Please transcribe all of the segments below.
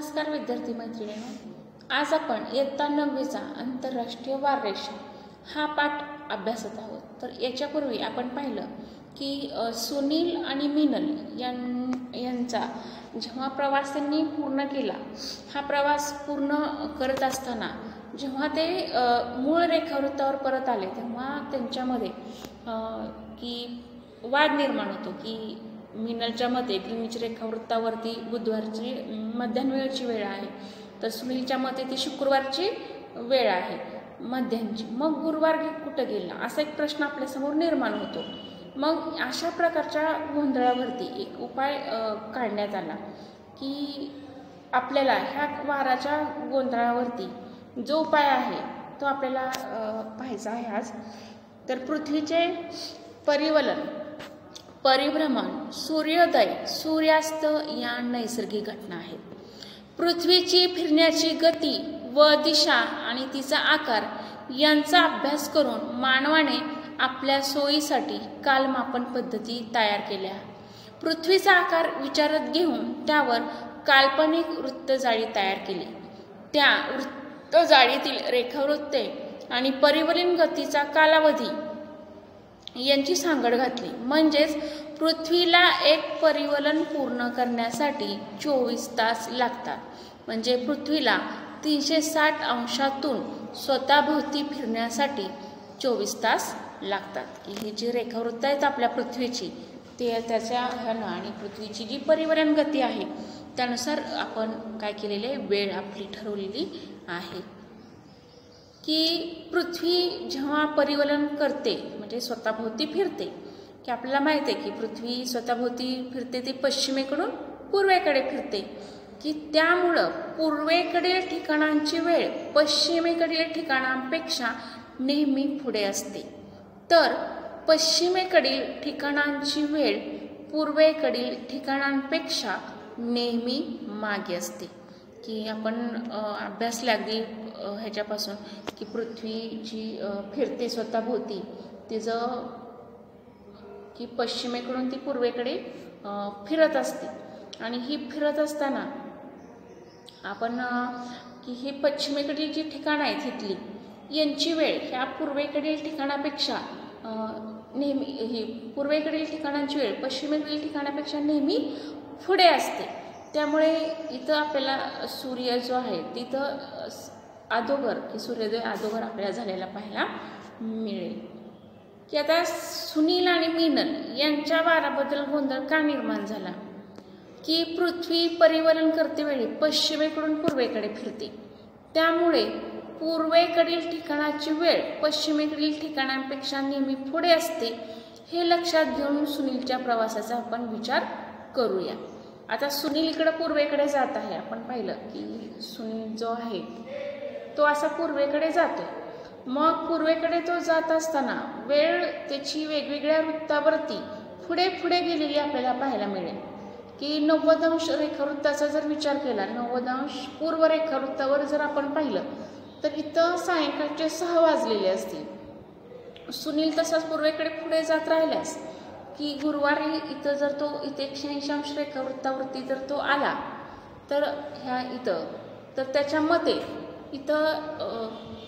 नमस्कार विद्यार्थी मैत्रिणींनो, आज आपण इयत्ता 9वीचा आंतरराष्ट्रीय वाररेषा हा पाठ अभ्यासत आहोत। तर याच्यापूर्वी आपण पाहिलं की सुनील आणि मिनल यांचा जेव्हा प्रवास त्यांनी पूर्ण केला, हा प्रवास पूर्ण करत असताना जेव्हा ते मूळ रेखावृत्तावर परत आले तेव्हा त्यांच्यामध्ये की वाद निर्माण होतो की मिनलच्या मते ग्रीनिच रेखावृत्तावरती बुधवारची मध्यान्ह वेळची वेळ आहे, तर सुनीलच्या मते ती शुक्रवारची वेळ आहे मध्यान्हची। मग गुरुवार कुठं गेला असा एक प्रश्न आपल्यासमोर निर्माण होतो। मग अशा प्रकारच्या गोंधळावरती एक उपाय काढण्यात आला की आपल्याला ह्या वाराच्या गोंधळावरती जो उपाय आहे तो आपल्याला पाहायचा आहे आज। तर पृथ्वीचे परिवलन, परिभ्रमण, सूर्योदय, सूर्यास्त या नैसर्गिक घटना आहेत। पृथ्वीची फिरण्याची गती व दिशा आणि तिचा आकार यांचा अभ्यास करून मानवाने आपल्या सोयीसाठी कालमापन पद्धती तयार केल्या। पृथ्वीचा आकार विचारात घेऊन त्यावर काल्पनिक वृत्तजाळी तयार केली। त्या वृत्तजाळीतील रेखावृत्ते आणि परिवलन गतीचा कालावधी यांची सांगड घातली। म्हणजेच पृथ्वीला एक परिवलन पूर्ण करण्यासाठी 24 तास लागतात। म्हणजे पृथ्वीला 360 अंशातून स्वतःभोवती फिरण्यासाठी 24 तास लागतात। की ही जी रेखावृत्त आहेत आपल्या पृथ्वीची ते त्याच्या ह्यानं आणि पृथ्वीची जी परिवलन गती आहे त्यानुसार आपण काय केलेले वेळ आपली ठरवलेली आहे। की पृथ्वी जेव्हा परिवलन करते म्हणजे स्वतःभोवती फिरते, की आपल्याला माहिती आहे की पृथ्वी स्वतःभोवती फिरते ती पश्चिमेकडून पूर्वेकडे फिरते, की त्यामुळं पूर्वेकडील ठिकाणांची वेळ पश्चिमेकडील ठिकाणांपेक्षा नेहमी पुढे असते, तर पश्चिमेकडील ठिकाणांची वेळ पूर्वेकडील ठिकाणांपेक्षा नेहमी मागे असते। की आपण अभ्यासले अगदी ह्याच्यापासून की पृथ्वी जी फिरते स्वतःभोवती तिचं की पश्चिमेकडून ती पूर्वेकडे फिरत असते आणि ही फिरत असताना आपण की ही पश्चिमेकडील जी ठिकाणं आहेत इथली यांची वेळ ह्या पूर्वेकडील ठिकाणापेक्षा नेहमी ही पूर्वेकडील ठिकाणांची वेळ पश्चिमेकडील ठिकाणापेक्षा नेहमी पुढे असते। त्यामुळे इथं आपल्याला सूर्य जो आहे तिथं अगोदर की सूर्योदय अगोदर आपल्याला झालेला पाहायला मिळेल। की आता सुनील आणि मिनल यांच्या वाराबद्दल गोंधळ का निर्माण झाला, की पृथ्वी परिवलन करते वेळी पश्चिमेकडून पूर्वेकडे फिरते, त्यामुळे पूर्वेकडील ठिकाणाची वेळ पश्चिमेकडील ठिकाणांपेक्षा नेहमी पुढे असते। हे लक्षात घेऊन सुनीलच्या प्रवासाचा आपण विचार करूया। आता सुनील इकडं पूर्वेकडे जात आहे, आपण पाहिलं की सुनील जो आहे तो असा पूर्वेकडे जातो। मग पूर्वेकडे तो जात असताना वेळ त्याची वेगवेगळ्या वृत्तावरती पुढे पुढे गेलेली आपल्याला पाहायला मिळेल। की 90 अंश रेखावृत्ताचा जर विचार केला, 90 अंश पूर्व रेखावृत्तावर जर आपण पाहिलं तर इथं सायंकाळचे 6 वाजलेले असतील। सुनील तसाच पूर्वेकडे पुढे जात राहिल्यास की गुरुवारी इथं जर तो इथे 180 अंश रेखावृत्तावरती जर तो आला तर ह्या इथं तर त्याच्या मते इथं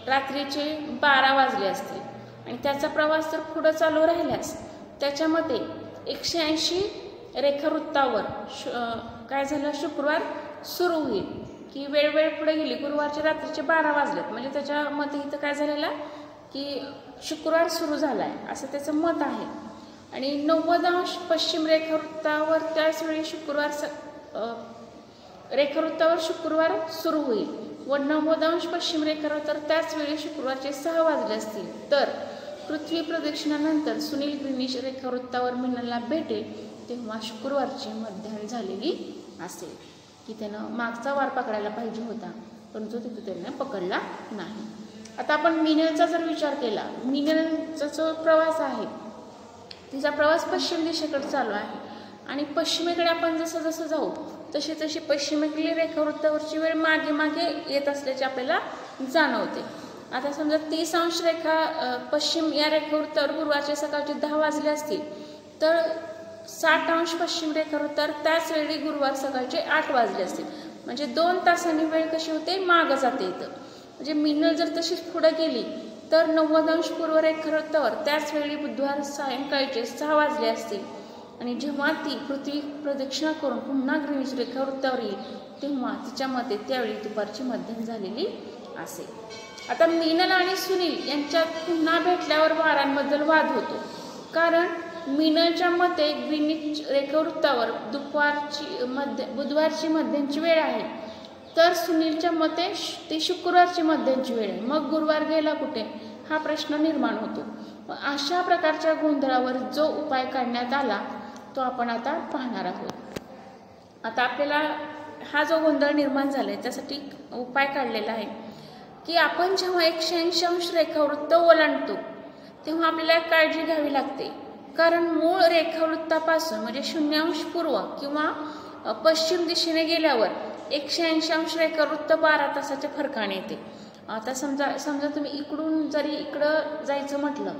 रात्रीचे 12 वाजले असतील आणि त्याचा प्रवास जर पुढं चालू राहिल्यास त्याच्या मते 180 रेखावृत्तावर काय झालं शुक्रवार सुरू होईल। की वेळ पुढे गेली, गुरुवारचे रात्रीचे 12 वाजलेत म्हणजे त्याच्या मते इथं काय झालेलं की शुक्रवार सुरू झाला आहे असं त्याचं मत आहे। आणि 90 अंश पश्चिम रेखावृत्तावर त्याच वेळी रेखावृत्तावर शुक्रवार सुरू होईल व 90 अंश पश्चिम रेखावृत्तावर त्याच वेळी शुक्रवारचे 6 वाजले असतील, तर पृथ्वी प्रदक्षिणानंतर सुनील ग्रीनिच रेखावृत्तावर मिनलला भेटेल तेव्हा शुक्रवारची मध्यान्ह झालेली असेल। की त्यानं मागचा वार पकडायला पाहिजे होता परंतु तिथं त्यानं पकडला नाही। आता आपण मिनलचा जर विचार केला, मिनलचा जो प्रवास आहे तिचा प्रवास पश्चिम दिशेकडे चालू आहे आणि पश्चिमेकडे आपण जसं जसं जाऊ तशी तशी पश्चिमेकडील रेखावृत्तावरची वेळ मागे मागे येत असल्याचे आपल्याला जाणवते। आता समजा 30 अंश पश्चिम या रेखावृत्तावर गुरुवारचे सकाळचे 10 वाजले असतील तर 60 अंश पश्चिम रेखावृत्तावर त्याच वेळी गुरुवार सकाळचे 8 वाजले असतील। म्हणजे 2 तासांनी वेळ कशी होते, मागं जाते इथं. म्हणजे मिनल जर तशीच पुढे गेली तर 90° पूर्व रेखावृत्तावर त्याच वेळी बुधवार सायंकाळचे 6 वाजले असतील. आणि जेव्हा ती पृथ्वी प्रदक्षिणा करून पुन्हा ग्रीनिच रेखावृत्तावर येईल तेव्हा तिच्यामध्ये त्यावेळी दुपारची मध्यम झालेली असेल. आता मिनल आणि सुनील यांच्यात पुन्हा भेटल्यावर वारांबद्दल वाद होतो, कारण मिनलच्या मते ग्रीनिच रेखावृत्तावर बुधवारची मध्यांची वेळ आहे, तर सुनीलच्या मते ती शुक्रवारची मध्यांची वेळ आहे. मग गुरुवार गेला कुठे हा प्रश्न निर्माण होतो. अशा प्रकारच्या गोंधळावर जो उपाय काढण्यात आला तो आपण आता पाहणार आहोत. आता आपल्याला हा जो गोंधळ निर्माण झालाय त्यासाठी उपाय काढलेला आहे की आपण जेव्हा 180° रेखावृत्त ओलांडतो तेव्हा आपल्याला काळजी घ्यावी लागते, कारण मूळ रेखावृत्तापासून म्हणजे 0° पूर्व किंवा पश्चिम दिशेने गेल्यावर 180° रेखावृत्त 12 तासाच्या फरकाने येते. आता समजा तुम्ही इकडून जरी इकडं जायचं म्हटलं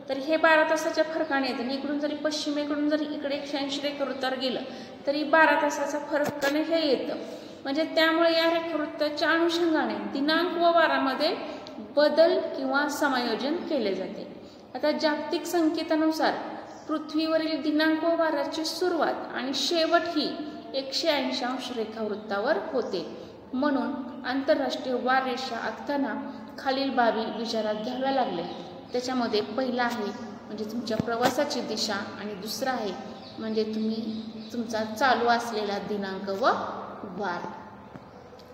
तर हे 12 तासाच्या फरकाने येते, आणि इकडून जरी पश्चिमेकडून जरी इकडे 180 रेखावृत्तावर गेलं तरी 12 तासाचा फरकाने हे येतं. म्हणजे त्यामुळे या रेखावृत्ताच्या अनुषंगाने दिनांक व वारामध्ये बदल किंवा समायोजन केले जाते. आता जागतिक संकेतानुसार पृथ्वीवरील दिनांक व वाराची सुरुवात आणि शेवट ही 180° रेखावृत्तावर होते. म्हणून आंतरराष्ट्रीय वार रेषा आखताना खालील बाबी विचारात घ्याव्या लागल्या. त्याच्यामध्ये पहिला आहे म्हणजे तुमच्या प्रवासाची दिशा, आणि दुसरा आहे म्हणजे तुमचा चालू असलेला दिनांक व वार.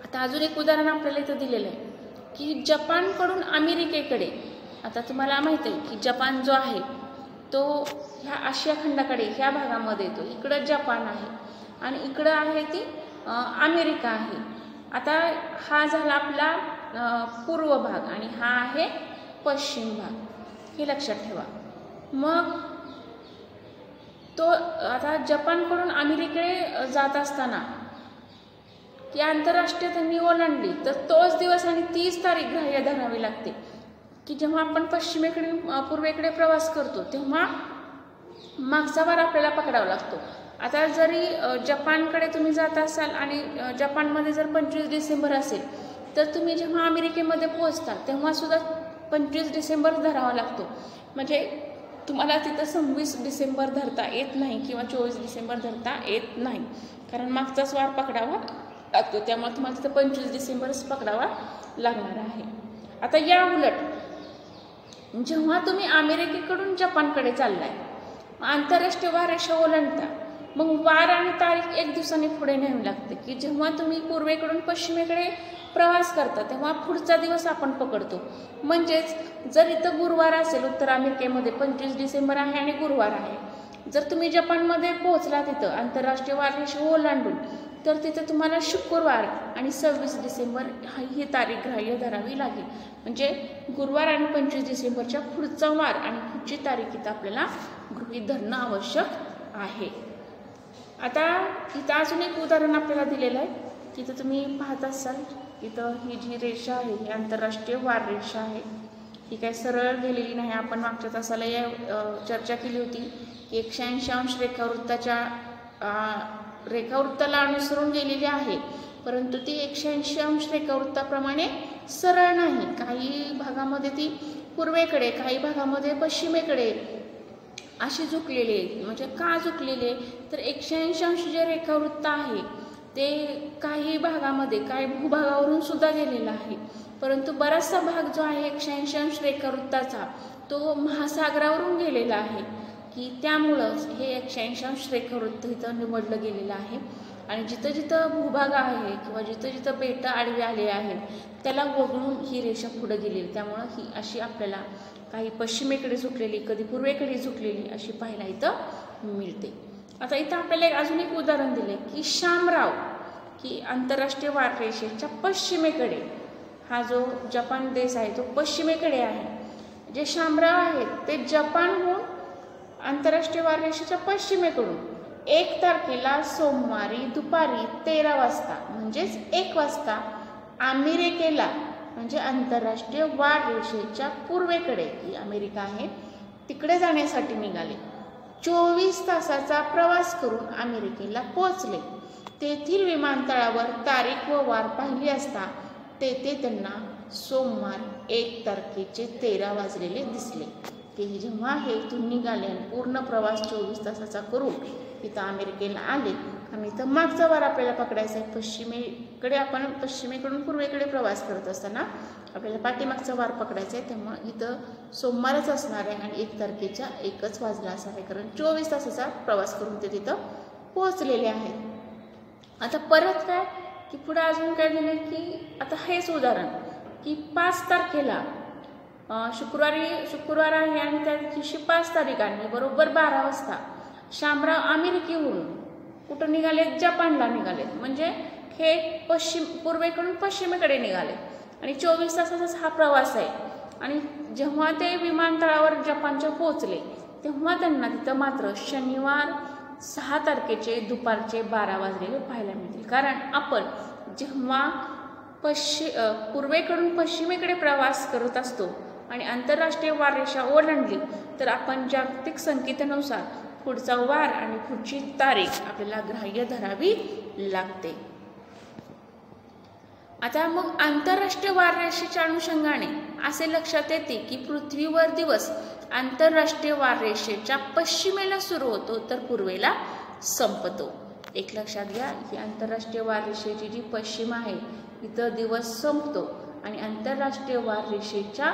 आता अजून एक उदाहरण आपल्याला इथं दिलेलं आहे की जपानकडून अमेरिकेकडे. आता तुम्हाला माहिती आहे की जपान जो आहे तो ह्या आशिया खंडाकडे ह्या भागामध्ये येतो. इकडं जपान आहे आणि इकडं आहे ती अमेरिका आहे. आता हा झाला आपला पूर्व भाग आणि हा आहे पश्चिम भाग, हे लक्षात ठेवा. मग तो आता जपानकडून अमेरिकेकडे जात असताना ती आंतरराष्ट्रीय त्यांनी ओलांडली तर तोच दिवस आणि 30 तारीख ग्राह्य धरावी लागते की जेव्हा आपण पश्चिमेकडे पूर्वेकडे प्रवास करतो तेव्हा मागचा वार आपल्याला पकडावा लागतो. आता जरी जपानकडे तुम्ही जात असाल आणि जपानमध्ये जर 25 डिसेंबर असेल तर तुम्ही जेव्हा अमेरिकेमध्ये पोहोचता तेव्हा सुद्धा 25 डिसेंबर धरावा लागतो. म्हणजे तुम्हाला तिथं 26 डिसेंबर धरता येत नाही किंवा 24 डिसेंबर धरता येत नाही, कारण मागचाच वार पकडावा लागतो. त्यामुळे तुम्हाला तिथं 25 डिसेंबरच पकडावा लागणार आहे. आता या उलट जेव्हा तुम्ही अमेरिकेकडून जपानकडे चाललाय, आंतरराष्ट्रीय वार रेषा ओलांडता, मग वार आणि तारीख 1 दिवसाने पुढे न्यावी लागते की जेव्हा तुम्ही पूर्वेकडून पश्चिमेकडे प्रवास करता तेव्हा पुढचा दिवस आपण पकडतो. म्हणजेच जर इथं गुरुवार असेल, उत्तर अमेरिकेमध्ये 25 डिसेंबर आहे आणि गुरुवार आहे, जर तुम्ही जपानमध्ये पोहोचला तिथं आंतरराष्ट्रीय वार रेषा ओलांडून तर तिथं तुम्हाला शुक्रवार आणि 26 डिसेंबर ही तारीख ग्राह्य धरावी लागेल. म्हणजे गुरुवार आणि 25 डिसेंबरच्या पुढचा वार आणि पुढची तारीख इथं आपल्याला गृहीत धरणं आवश्यक आहे. आता इथं अजून एक उदाहरण आपल्याला दिलेलं आहे. तिथं तुम्ही पाहत असाल इथं ही जी रेषा आहे ही आंतरराष्ट्रीय वार रेषा आहे. ही काही सरळ गेलेली नाही. आपण मागच्या तासाला या चर्चा केली होती की 180° रेखावृत्ताला अनुसरून गेलेली आहे, परंतु ती 180° रेखावृत्ताप्रमाणे सरळ नाही. काही भागामध्ये ती पूर्वेकडे, काही भागामध्ये पश्चिमेकडे अशी झुकलेली आहे. म्हणजे का झुकलेले तर 180° जे रेखावृत्त आहे ते काही भागामध्ये काही भूभागावरून सुद्धा गेलेला आहे, परंतु बराचसा भाग जो आहे 180° रेखावृत्ताचा तो महासागरावरून गेलेला आहे की त्यामुळंच हे 180° रेखावृत्त इथं निवडलं गेलेलं आहे. आणि जिथं जिथं भूभाग आहे किंवा जिथं जिथं बेटं आडवी आले आहेत त्याला वगळून ही रेषा पुढे गेलेली, त्यामुळं ही अशी आपल्याला काही पश्चिमेकडे झुकलेली, कधी पूर्वेकडे झुकलेली अशी पाहायला इथं मिळते. आता इथं आपल्याला अजून एक उदाहरण दिले की शामराव की आंतरराष्ट्रीय वार रेषेच्या पश्चिमेकडे, हा जो जपान देश आहे तो पश्चिमेकडे आहे. जे शामराव आहेत ते जपानहून आंतरराष्ट्रीय वार रेषेच्या पश्चिमेकडून 1 तारखेला सोमवारी दुपारी 13 वाजता म्हणजेच 1 वाजता अमेरिकेला म्हणजे आंतरराष्ट्रीय वार रेषेच्या पूर्वेकडे ही अमेरिका आहे तिकडे जाण्यासाठी निघाले. 24 तासाचा प्रवास करून अमेरिकेला पोहोचले. तेथील विमानतळावर तारीख व वार पाहिली असता तेथे त्यांना सोमवार 1 तारखेचे 13 वाजलेले दिसले. ते जेव्हा हे इथून निघाले आणि पूर्ण प्रवास 24 तासाचा करून इथं अमेरिकेला आले आणि इथं मागचा वार आपल्याला पकडायचा आहे. पश्चिमेकडून पूर्वेकडे प्रवास करत असताना आपल्याला पाठीमागचा वार पकडायचा आहे. त्यामुळे इथं सोमवारच असणार आहे आणि 1 तारखेच्या 1च वाजला असणार आहे, कारण 24 तासाचा प्रवास करून ते तिथं पोहोचलेले आहेत. आता परत काय की पुढे अजून काय दिलं की आता हेच उदाहरण की 5 तारखेला शुक्रवार आहे आणि त्या दिवशी 5 तारीख आहे बरोबर 12 वाजता शामराव अमेरिकेवरून कुठं निघालेत? जपानला निघालेत. म्हणजे हे पूर्वेकडून पश्चिमेकडे निघाले आणि 24 तासाचाच हा प्रवास आहे. आणि जेव्हा ते विमानतळावर जपानच्या पोहोचले तेव्हा त्यांना तिथं मात्र शनिवार 6 तारखेचे दुपारचे 12 वाजलेले पाहायला मिळतील. कारण आपण जेव्हा पूर्वेकडून पश्चिमेकडे प्रवास करत असतो आणि आंतरराष्ट्रीय वाररेषा ओलांडली तर आपण जागतिक संकेतानुसार पुढचा वार आणि पुढची तारीख आपल्याला ग्राह्य धरावी लागते. आता मग आंतरराष्ट्रीय वाररेषेच्या अनुषंगाने असे लक्षात येते की पृथ्वीवर दिवस आंतरराष्ट्रीय वाररेषेच्या पश्चिमेला सुरू होतो तर पूर्वेला संपतो. एक लक्षात घ्या की आंतरराष्ट्रीय वाररेषेची जी पश्चिम आहे इथं दिवस संपतो आणि आंतरराष्ट्रीय वाररेषेच्या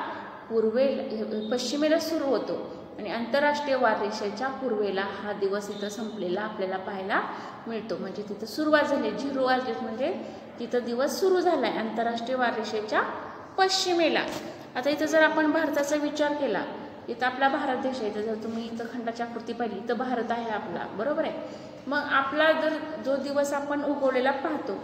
पश्चिमेला सुरू होतो आणि आंतरराष्ट्रीय वाररेषेच्या पूर्वेला हा दिवस इथं संपलेला आपल्याला पाहायला मिळतो. म्हणजे तिथं सुरुवात झाली 0 वाजले म्हणजे तिथं दिवस सुरू झाला आहे आंतरराष्ट्रीय वाररेषेच्या पश्चिमेला. आता इथं जर आपण भारताचा विचार केला इथं आपला भारत देश आहे. जर तुम्ही इथं खंडाची आकृती पाहिली इथं भारत आहे आपला, बरोबर आहे. मग आपला जर जो दिवस आपण उगवलेला पाहतो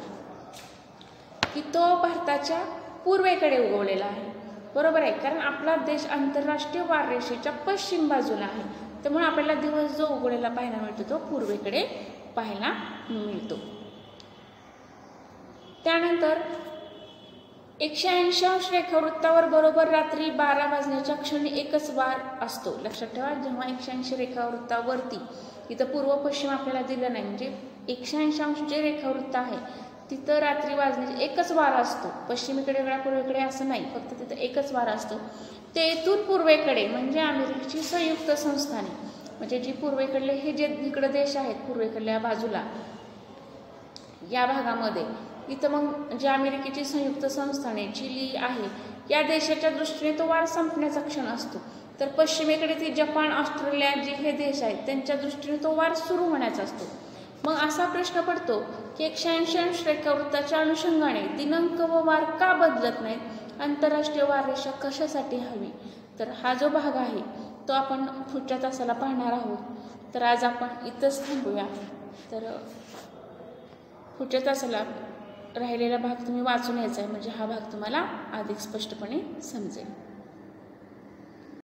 की तो भारताच्या पूर्वेकडे उगवलेला आहे, बरोबर आहे. कारण आपला देश आंतरराष्ट्रीय वाररेषेच्या पश्चिम बाजूला आहे. त्यामुळे आपल्याला दिवस जो उगवलेला पाहायला मिळतो तो पूर्वेकडे पाहायला मिळतो. त्यानंतर 180 अंश रेखावृत्तावर बरोबर रात्री 12 वाजण्याच्या क्षणी एकच वार असतो. लक्षात ठेवा, जेव्हा 180 रेखावृत्तावरती इथं पूर्व पश्चिम आपल्याला दिलं नाही, म्हणजे 180 अंश जे रेखावृत्त आहे तिथं रात्री वाजण्याचे एकच वारा असतो. पश्चिमेकडे वेगळा पूर्वेकडे असं नाही, फक्त तिथं एकच वारा असतो. तेथून पूर्वेकडे म्हणजे अमेरिकेची संयुक्त संस्थाने, म्हणजे जी पूर्वेकडले हे जे इकडे देश आहेत पूर्वेकडल्या बाजूला या भागामध्ये इथं मग जे अमेरिकेची संयुक्त संस्थाने चिली आहे या देशाच्या दृष्टीने तो वार संपण्याचा क्षण असतो. तर पश्चिमेकडे ती जपान, ऑस्ट्रेलिया जे हे देश आहेत त्यांच्या दृष्टीने तो वार सुरू होण्याचा असतो. मग असा प्रश्न पडतो की 180 अंश रेखावृत्ताच्या अनुषंगाने दिनांक व वार का बदलत नाहीत? आंतरराष्ट्रीय वाररेषा कशासाठी हवी? तर हा जो भाग आहे तो आपण पुढच्या तासाला पाहणार आहोत. तर आज आपण इथंच थांबूया. तर पुढच्या तासाला राहिलेला भाग तुम्ही वाचून यायचा आहे, म्हणजे हा भाग तुम्हाला अधिक स्पष्टपणे समजेल.